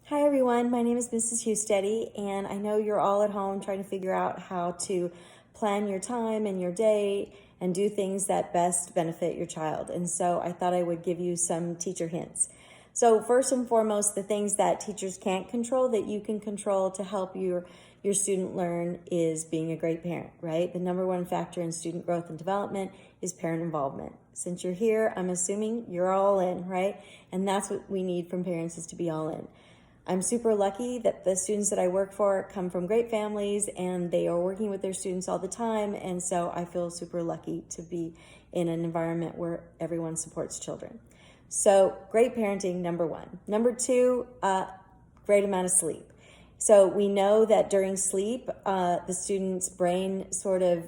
Hi everyone, my name is Mrs. Hustedde, and I know you're all at home trying to figure out how to plan your time and your day and do things that best benefit your child. And so I thought I would give you some teacher hints. So first and foremost, the things that teachers can't control that you can control to help your student learn is being a great parent, right? The number one factor in student growth and development is parent involvement. Since you're here, I'm assuming you're all in, right? And that's what we need from parents, is to be all in. I'm super lucky that the students that I work for come from great families and they are working with their students all the time. And so I feel super lucky to be in an environment where everyone supports children. So great parenting, number one. Number two, great amount of sleep. So we know that during sleep, the student's brain sort of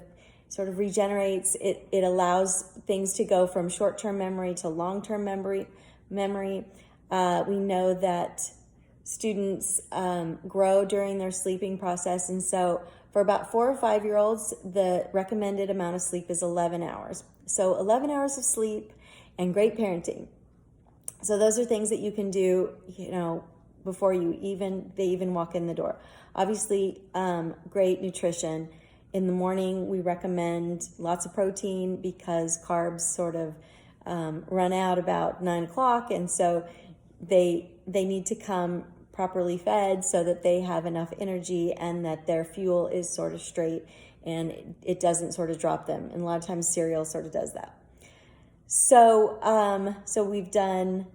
regenerates. It allows things to go from short-term memory to long-term memory. We know that students grow during their sleeping process. And so for about 4 or 5 year olds, the recommended amount of sleep is 11 hours. So 11 hours of sleep and great parenting. So those are things that you can do, before they even walk in the door. Obviously, great nutrition. In the morning, we recommend lots of protein because carbs sort of run out about 9 o'clock. And so they need to come properly fed so that they have enough energy and that their fuel is sort of straight and it doesn't sort of drop them. And a lot of times cereal sort of does that. So we've done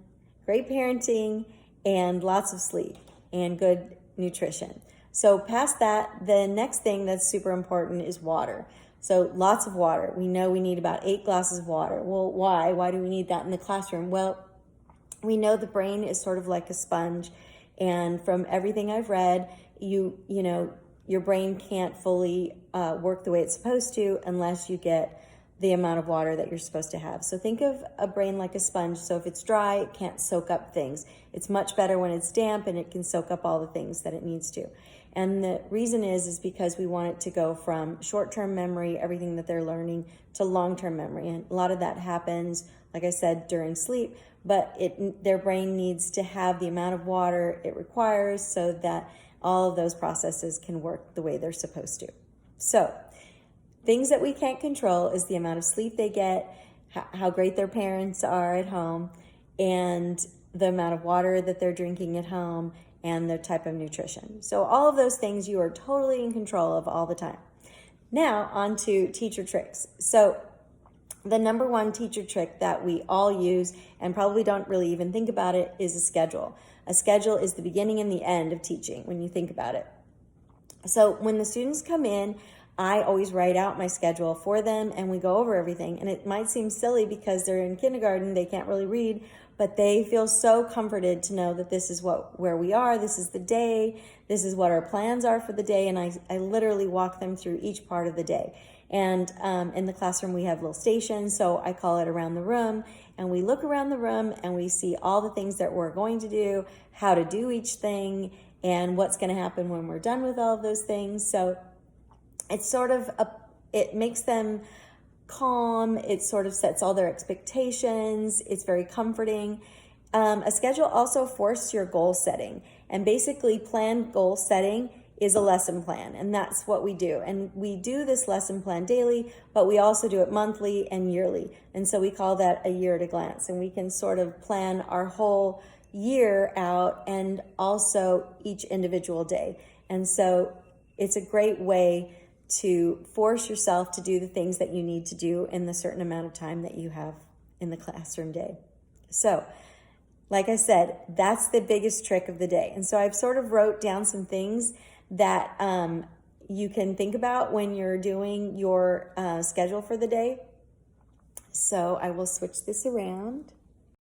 great parenting and lots of sleep and good nutrition. So past that, the next thing that's super important is water. So lots of water. We know we need about 8 glasses of water. Well, why? Why do we need that in the classroom? Well, we know the brain is sort of like a sponge, and from everything I've read, your brain can't fully work the way it's supposed to unless you get the amount of water that you're supposed to have. So think of a brain like a sponge. So if it's dry, it can't soak up things. It's much better when it's damp and it can soak up all the things that it needs to. And the reason is because we want it to go from short-term memory, everything that they're learning, to long-term memory. And a lot of that happens, like I said, during sleep, but their brain needs to have the amount of water it requires so that all of those processes can work the way they're supposed to. So things that we can't control is the amount of sleep they get, how great their parents are at home, and the amount of water that they're drinking at home, and the type of nutrition. So all of those things you are totally in control of all the time. Now on to teacher tricks. So the number one teacher trick that we all use and probably don't really even think about it is a schedule. A schedule is the beginning and the end of teaching when you think about it. So when the students come in, I always write out my schedule for them and we go over everything. And it might seem silly because they're in kindergarten, they can't really read, but they feel so comforted to know that this is where we are, this is the day, this is what our plans are for the day, and I literally walk them through each part of the day. And in the classroom we have little stations, so I call it around the room, and we look around the room and we see all the things that we're going to do, how to do each thing, and what's going to happen when we're done with all of those things. So it's sort of it makes them calm. It sort of sets all their expectations. It's very comforting. A schedule also forces your goal setting, and basically planned goal setting is a lesson plan, and that's what we do. And we do this lesson plan daily, but we also do it monthly and yearly. And so we call that a year at a glance, and we can sort of plan our whole year out and also each individual day. And so it's a great way to force yourself to do the things that you need to do in the certain amount of time that you have in the classroom day. So, like I said, that's the biggest trick of the day. And so I've sort of wrote down some things that you can think about when you're doing your schedule for the day. So I will switch this around.